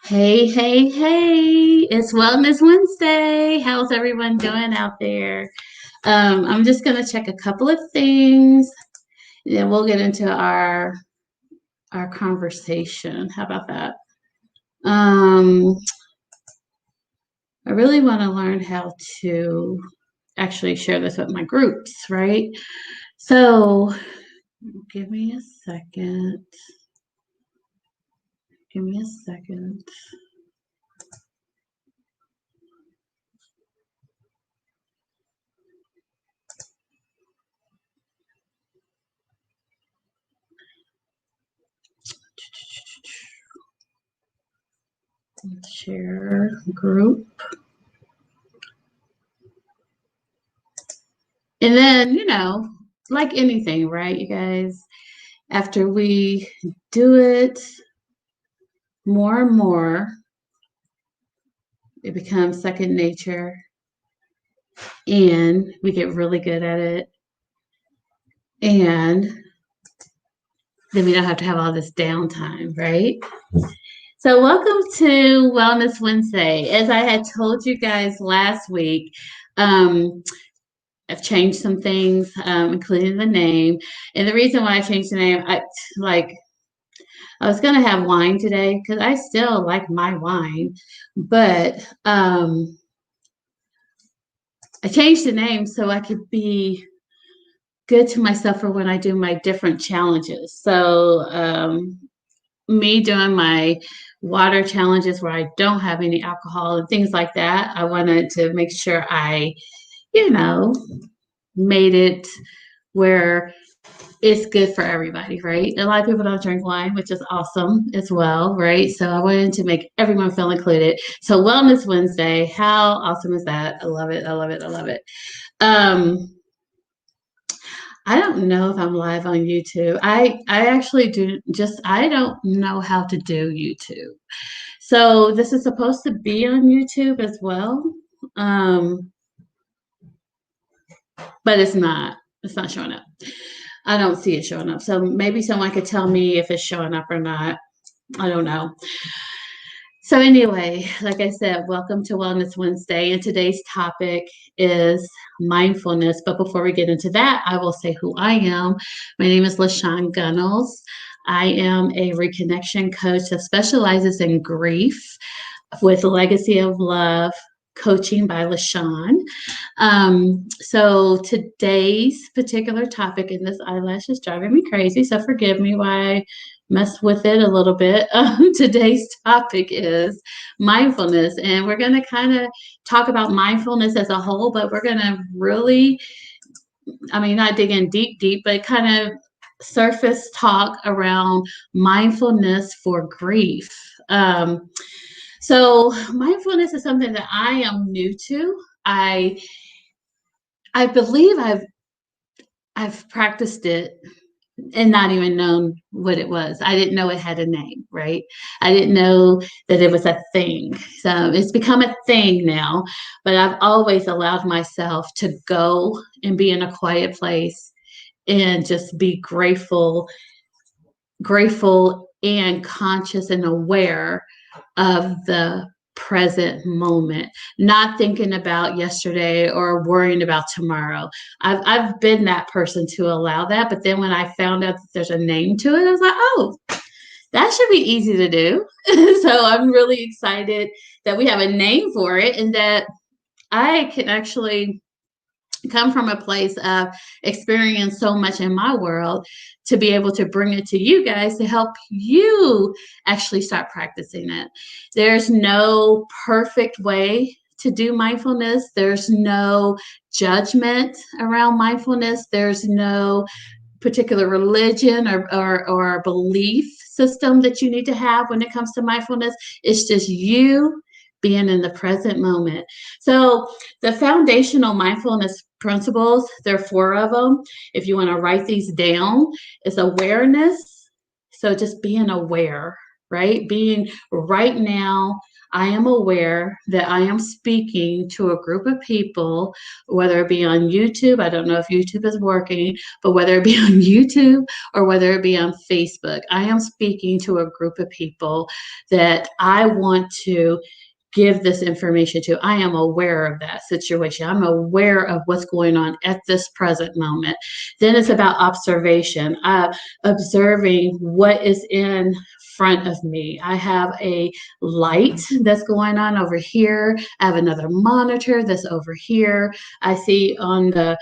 Hey, hey, hey, it's Wellness Wednesday. How's everyone doing out there? I'm just going to check a couple of things, and then we'll get into our conversation. How about that? Um, I really want to learn how to actually share this with my groups, right? So give me a second. Give me a second. Share group. And then, like anything, right, you guys? After we do it more and more, it becomes second nature and we get really good at it. And then we don't have to have all this downtime, right? So, welcome to Wellness Wednesday. As I had told you guys last week, I've changed some things, including the name. And the reason why I changed the name, I was gonna have wine today because I still like my wine, but I changed the name so I could be good to myself for when I do my different challenges. So me doing my water challenges where I don't have any alcohol and things like that, I wanted to make sure I, you know, made it where it's good for everybody, right? A lot of people don't drink wine, which is awesome as well, right? So I wanted to make everyone feel included. So Wellness Wednesday, how awesome is that? I love it. I love it. I love it. Um, I don't know if I'm live on YouTube. I actually do just I don't know how to do YouTube. So this is supposed to be on YouTube as well. Um, but it's not. It's not showing up. I don't see it showing up. So maybe someone could tell me if it's showing up or not. I don't know. So, anyway, like I said, welcome to Wellness Wednesday. And today's topic is mindfulness. But before we get into that, I will say who I am. My name is LaShawn Gunnels. I am a reconnection coach that specializes in grief with Legacy of Love coaching by LaShawn. So today's particular topic, and this eyelash is driving me crazy, so forgive me why I mess with it a little bit. Today's topic is mindfulness, and we're going to kind of talk about mindfulness as a whole, but we're going to really, not dig in deep, but kind of surface talk around mindfulness for grief. So mindfulness is something that I am new to. I believe I've practiced it and not even known what it was. I didn't know it had a name, right? I didn't know that it was a thing. So it's become a thing now, but I've always allowed myself to go and be in a quiet place and just be grateful and conscious and aware of the present moment, not thinking about yesterday or worrying about tomorrow. I've been that person to allow that, but then when I found out that there's a name to it, I was like, oh, that should be easy to do. So I'm really excited that we have a name for it and that I can actually come from a place of experience so much in my world to be able to bring it to you guys to help you actually start practicing it. There's no perfect way to do mindfulness. There's no judgment around mindfulness. There's no particular religion or belief system that you need to have when it comes to mindfulness. It's just you being in the present moment. So the foundational mindfulness principles, there are four of them. If you want to write these down, is awareness. So just being aware. right? Being right now, I am aware that I am speaking to a group of people, whether it be on YouTube. I don't know if YouTube is working, but whether it be on YouTube or whether it be on Facebook, I am speaking to a group of people that I want to give this information to. I am aware of that situation. I'm aware of what's going on at this present moment. Then it's about observation, observing what is in front of me. I have a light that's going on over here. I have another monitor that's over here. I see on the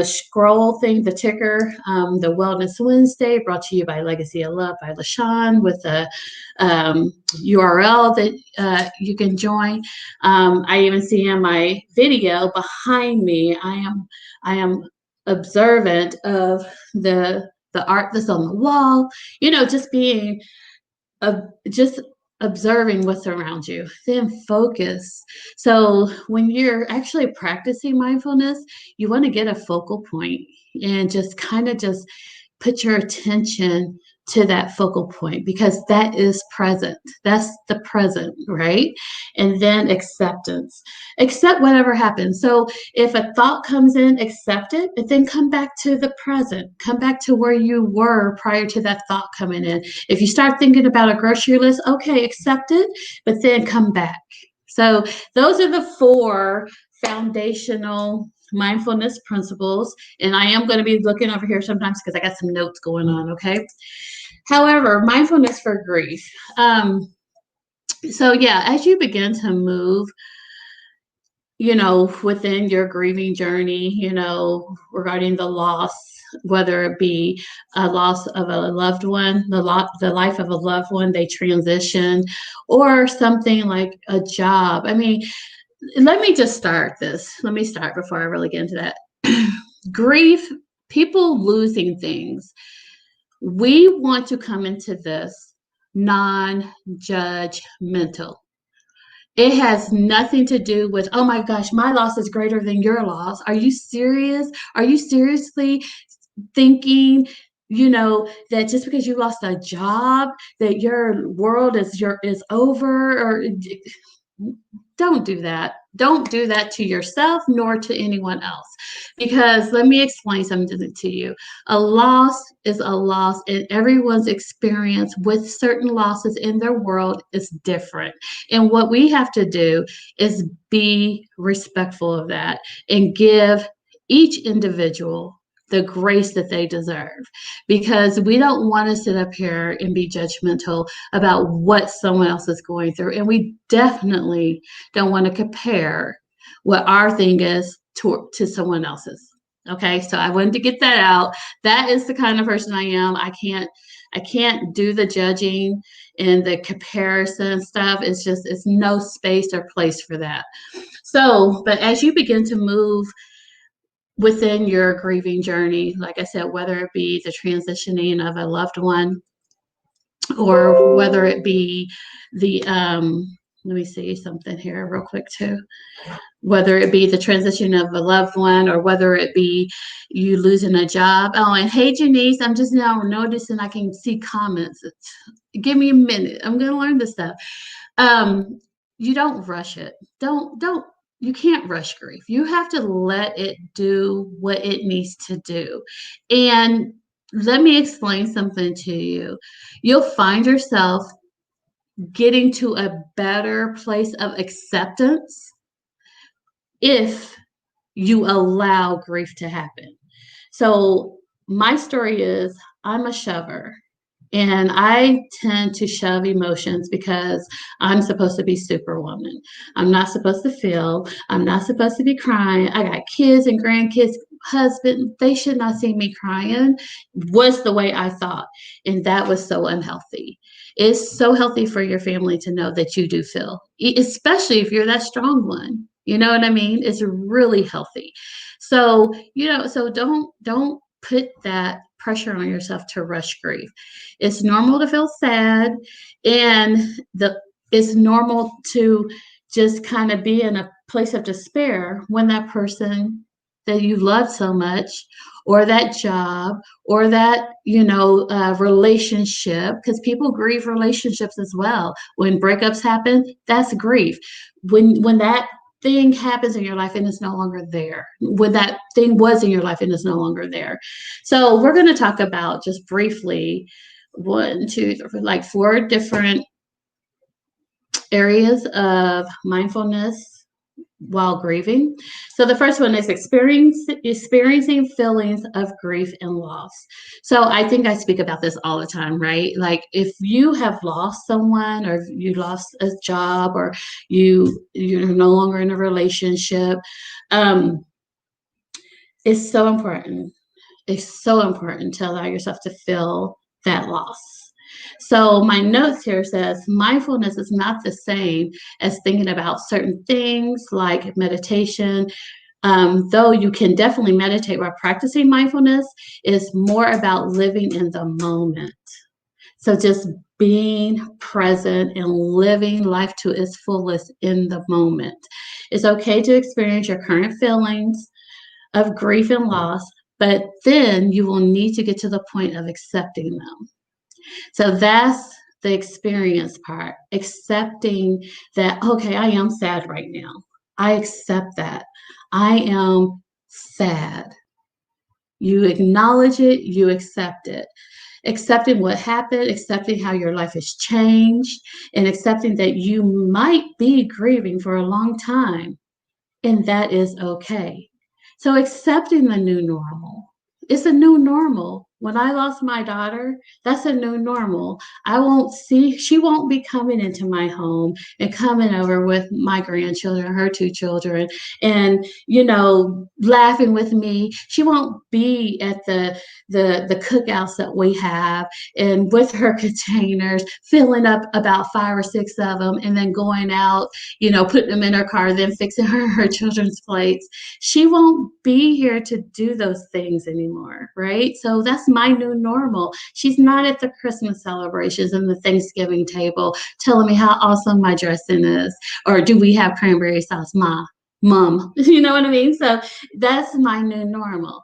scroll thing, the ticker, the Wellness Wednesday, brought to you by Legacy of Love by LaShawn, with a URL that you can join. I even see in my video behind me, I am observant of the art that's on the wall. Just being just observing what's around you, then focus. So when you're actually practicing mindfulness, you want to get a focal point and just kind of just put your attention to that focal point, because that is present. That's the present, right? And then acceptance. Accept whatever happens. So if a thought comes in, accept it, and then come back to the present. Come back to where you were prior to that thought coming in. If you start thinking about a grocery list, okay, accept it, but then come back. So those are the 4 foundational mindfulness principles. And I am going to be looking over here sometimes because I got some notes going on, okay? However, mindfulness for grief. So yeah, as you begin to move, within your grieving journey, regarding the loss, whether it be a loss of a loved one, the life of a loved one, they transition, or something like a job. I mean, let me just start this. Let me start before I really get into that. Grief, people losing things. We want to come into this non-judgmental. It has nothing to do with, oh my gosh, my loss is greater than your loss. Are you serious? Are you seriously thinking, that just because you lost a job, that your world is over? Or don't do that. Don't do that to yourself nor to anyone else. Because let me explain something to you. A loss is a loss, and everyone's experience with certain losses in their world is different. And what we have to do is be respectful of that and give each individual the grace that they deserve, because we don't want to sit up here and be judgmental about what someone else is going through. And we definitely don't want to compare what our thing is to someone else's. Okay, so I wanted to get that out. That is the kind of person I am. I can't do the judging and the comparison stuff. It's no space or place for that. So, but as you begin to move within your grieving journey, like I said, whether it be the transitioning of a loved one, or whether it be the let me see something here real quick too, whether it be the transition of a loved one, or whether it be you losing a job. Oh, and hey Janice, I'm just now noticing I can see comments. Give me a minute, I'm going to learn this stuff. You don't rush it. Don't You can't rush grief. You have to let it do what it needs to do. And let me explain something to you. You'll find yourself getting to a better place of acceptance if you allow grief to happen. So my story is, I'm a shover. And I tend to shove emotions because I'm supposed to be superwoman. I'm not supposed to feel. I'm not supposed to be crying. I got kids and grandkids, husband. They should not see me crying, was the way I thought. And that was so unhealthy. It's so healthy for your family to know that you do feel, especially if you're that strong one. You know what I mean? It's really healthy. So, so don't put that pressure on yourself to rush grief. It's normal to feel sad, and it's normal to just kind of be in a place of despair when that person that you love so much, or that job, or that, relationship, because people grieve relationships as well. When breakups happen, that's grief. When that thing happens in your life and it's no longer there, when that thing was in your life and it's no longer there. So we're going to talk about, just briefly, one, two, three, like four different areas of mindfulness while grieving. So the first one is experiencing feelings of grief and loss. So I think I speak about this all the time, right? Like if you have lost someone, or you lost a job, or you're no longer in a relationship, um, it's so important. It's so important to allow yourself to feel that loss. So my notes here says mindfulness is not the same as thinking about certain things like meditation. Though you can definitely meditate while practicing mindfulness, it's more about living in the moment. So just being present and living life to its fullest in the moment. It's okay to experience your current feelings of grief and loss, but then you will need to get to the point of accepting them. So that's the experience part, accepting that, okay, I am sad right now. I accept that. I am sad. You acknowledge it, you accept it. Accepting what happened, accepting how your life has changed, and accepting that you might be grieving for a long time, and that is okay. So accepting the new normal. It's a new normal. When I lost my daughter, that's a new normal. She won't be coming into my home and coming over with my grandchildren, her two children, and, laughing with me. She won't be at the cookouts that we have and with her containers, filling up about 5 or 6 of them, and then going out, putting them in her car, then fixing her children's plates. She won't be here to do those things anymore, right? So that's my new normal. She's not at the Christmas celebrations and the Thanksgiving table telling me how awesome my dressing is, or do we have cranberry sauce, mom, you know what I mean? So that's my new normal.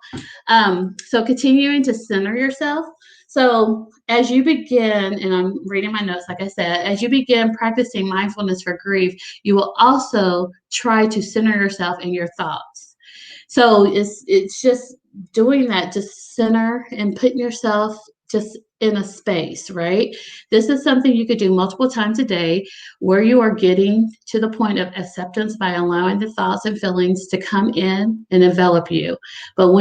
So continuing to center yourself. So as you begin, and I'm reading my notes, like I said, as you begin practicing mindfulness for grief, you will also try to center yourself in your thoughts. So it's just doing that, just center and putting yourself just in a space, right? This is something you could do multiple times a day, where you are getting to the point of acceptance by allowing the thoughts and feelings to come in and envelop you. But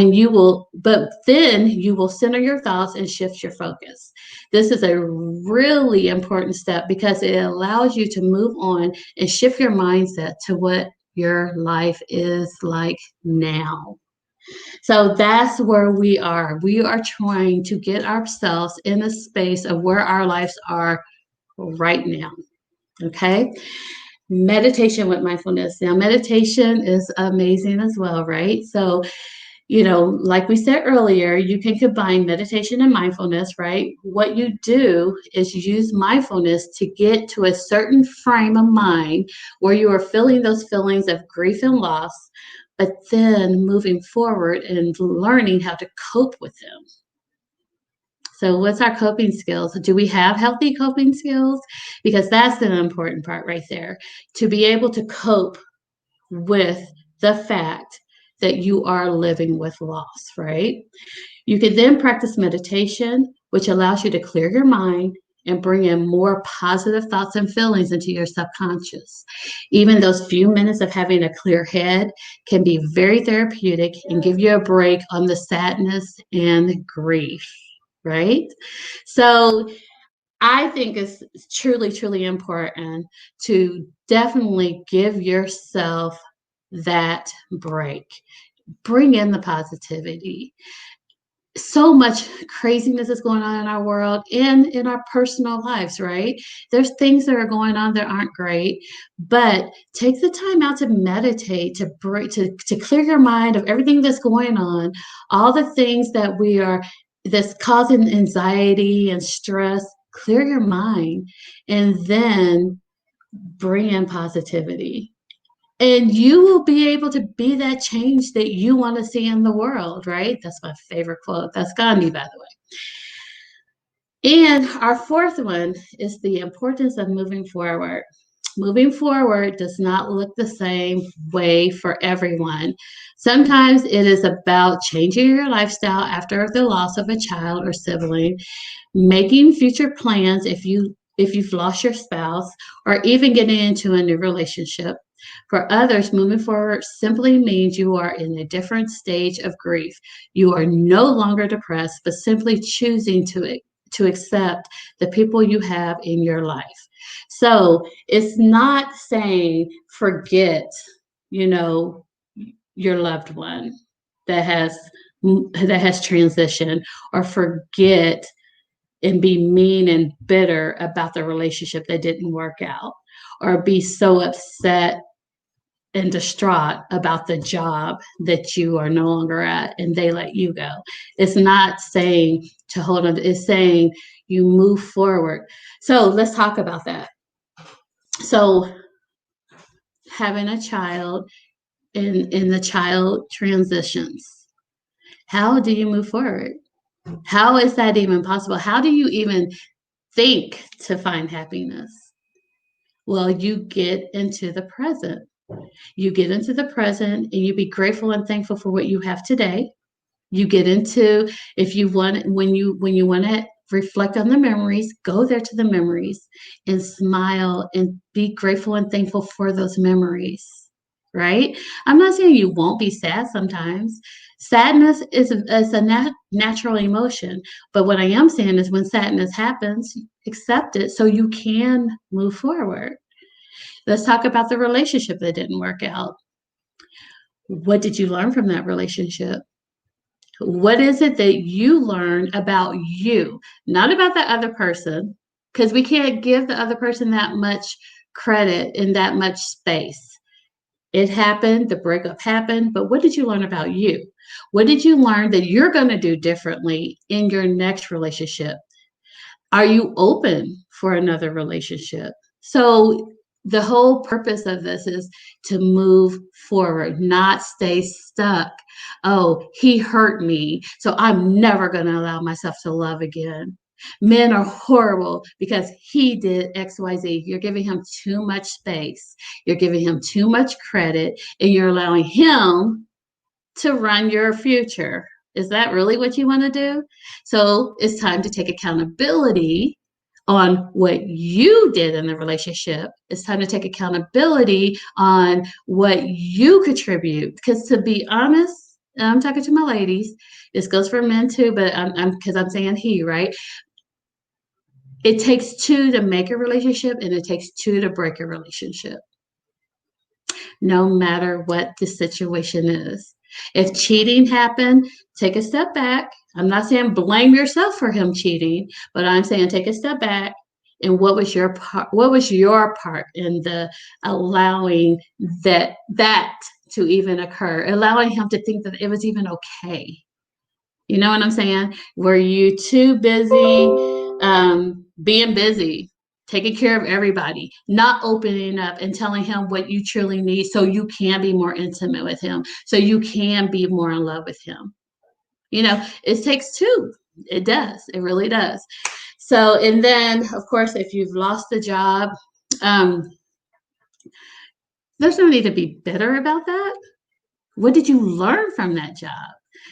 then you will center your thoughts and shift your focus. This is a really important step because it allows you to move on and shift your mindset to what your life is like now. So that's where we are. We are trying to get ourselves in a space of where our lives are right now. Okay. Meditation with mindfulness. Now, meditation is amazing as well, right? So, like we said earlier, you can combine meditation and mindfulness, right? What you do is use mindfulness to get to a certain frame of mind where you are feeling those feelings of grief and loss, but then moving forward and learning how to cope with them. So, what's our coping skills? Do we have healthy coping skills? Because that's an important part right there. To be able to cope with the fact that you are living with loss, right? You can then practice meditation, which allows you to clear your mind and bring in more positive thoughts and feelings into your subconscious. Even those few minutes of having a clear head can be very therapeutic and give you a break on the sadness and grief, right? So I think it's truly, truly important to definitely give yourself that break. Bring in the positivity. So much craziness is going on in our world and in our personal lives, right? There's things that are going on that aren't great, but take the time out to meditate, to break, to clear your mind of everything that's going on, all the things that's causing anxiety and stress. Clear your mind and then bring in positivity. And you will be able to be that change that you want to see in the world, right? That's my favorite quote. That's Gandhi, by the way. And our fourth one is the importance of moving forward. Moving forward does not look the same way for everyone. Sometimes it is about changing your lifestyle after the loss of a child or sibling, making future plans if you've lost your spouse, or even getting into a new relationship. For others, moving forward simply means you are in a different stage of grief. You are no longer depressed, but simply choosing to accept the people you have in your life. So it's not saying forget, you know, your loved one that has transitioned, or forget and be mean and bitter about the relationship that didn't work out, or be so upset and distraught about the job that you are no longer at and they let you go. It's not saying to hold on, it's saying you move forward. So let's talk about that. So having a child, in the child transitions, how do you move forward? How is that even possible? How do you even think to find happiness? Well, you get into the present. You get into the present and you be grateful and thankful for what you have today. You get into, if you want, when you want to reflect on the memories, go there to the memories and smile and be grateful and thankful for those memories. Right? I'm not saying you won't be sad sometimes. Sadness is a natural emotion. But what I am saying is when sadness happens, accept it so you can move forward. Let's talk about the relationship that didn't work out. What did you learn from that relationship? What is it that you learned about you, not about the other person? Because we can't give the other person that much credit and that much space. It happened, the breakup happened, but what did you learn about you? What did you learn that you're going to do differently in your next relationship? Are you open for another relationship? So the whole purpose of this is to move forward, not stay stuck. Oh, he hurt me, so I'm never going to allow myself to love again. Men are horrible because he did XYZ. You're giving him too much space. You're giving him too much credit, and you're allowing him to run your future. Is that really what you want to do? So it's time to take accountability on what you did in the relationship. It's time to take accountability on what you contribute. Because to be honest, and I'm talking to my ladies, this goes for men too, but I'm because I'm saying he, right? It takes two to make a relationship and it takes two to break a relationship, no matter what the situation is. If cheating happened, take a step back. I'm not saying blame yourself for him cheating, but I'm saying take a step back. And what was your part? What was your part in the allowing that to even occur? Allowing him to think that it was even okay. You know what I'm saying? Were you too busy being busy, taking care of everybody, not opening up and telling him what you truly need so you can be more intimate with him, so you can be more in love with him? You know, it takes two. It does. It really does. So, and then, of course, if you've lost the job, um, there's no need to be bitter about that. What did you learn from that job?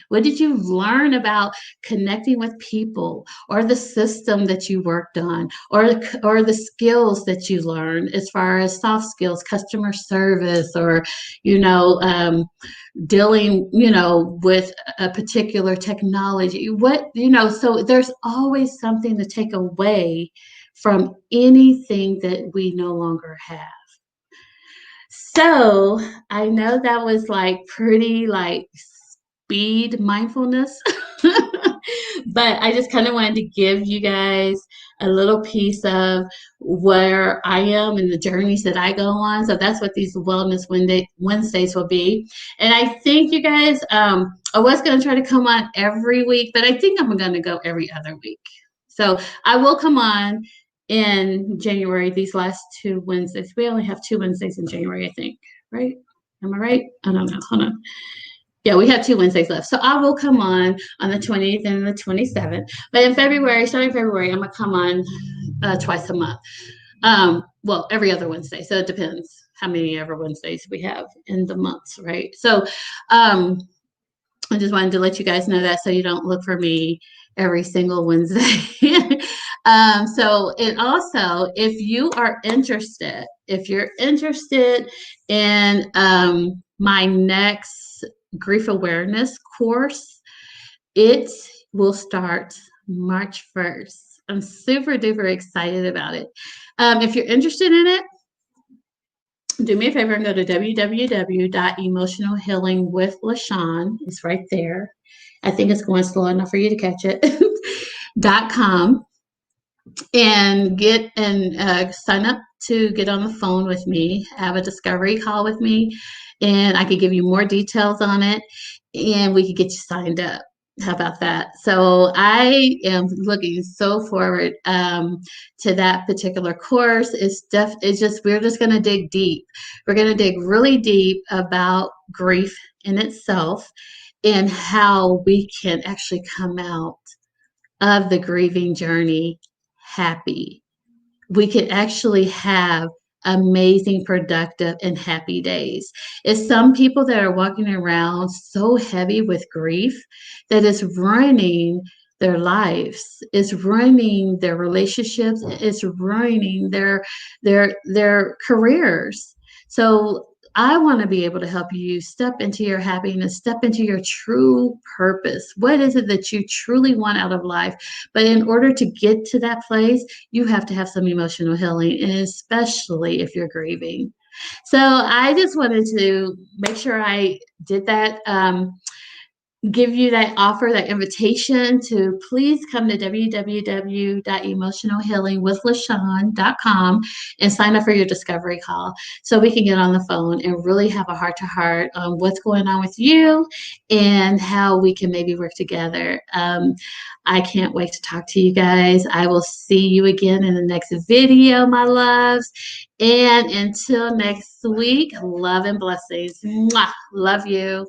What did you learn about connecting with people, or the system that you worked on, or the skills that you learned as far as soft skills, customer service, or you know dealing with a particular technology? What so there's always something to take away from anything that we no longer have. So I know that was like pretty like speed mindfulness, but I just kind of wanted to give you guys a little piece of where I am and the journeys that I go on. So that's what these Wednesdays will be. And I think you guys, I was going to try to come on every week, but I think I'm going to go every other week. So I will come on in January, these last two Wednesdays. We only have two Wednesdays in January, I think, right? Am I right? I don't know. Hold on. Yeah, we have 2 Wednesdays left. So I will come on the 20th and the 27th. But in February, starting February, I'm going to come on twice a month. Well, every other Wednesday. So it depends how many ever Wednesdays we have in the months, right? So I just wanted to let you guys know that so you don't look for me every single Wednesday. So, and also, if you're interested in my next grief awareness course, it will start March 1st. I'm super duper excited about it. If you're interested in it, do me a favor and go to www.emotionalhealingwithlashawn. It's right there. I think it's going slow enough for you to catch it. .com and get and sign up to get on the phone with me, have a discovery call with me, and I could give you more details on it, and we could get you signed up. How about that? So I am looking so forward to that particular course. It's just we're just going to dig deep. We're going to dig really deep about grief in itself and how we can actually come out of the grieving journey happy. We could actually have amazing, productive, and happy days. It's some people that are walking around so heavy with grief that it's ruining their lives, it's ruining their relationships, it's ruining their careers. So I want to be able to help you step into your happiness, step into your true purpose. What is it that you truly want out of life? But in order to get to that place, you have to have some emotional healing, and especially if you're grieving. So I just wanted to make sure I did that. Give you that offer, that invitation to please come to www.emotionalhealingwithlashawn.com and sign up for your discovery call so we can get on the phone and really have a heart to heart on what's going on with you and how we can maybe work together. I can't wait to talk to you guys. I will see you again in the next video, my loves. And until next week, love and blessings. Mwah. Love you.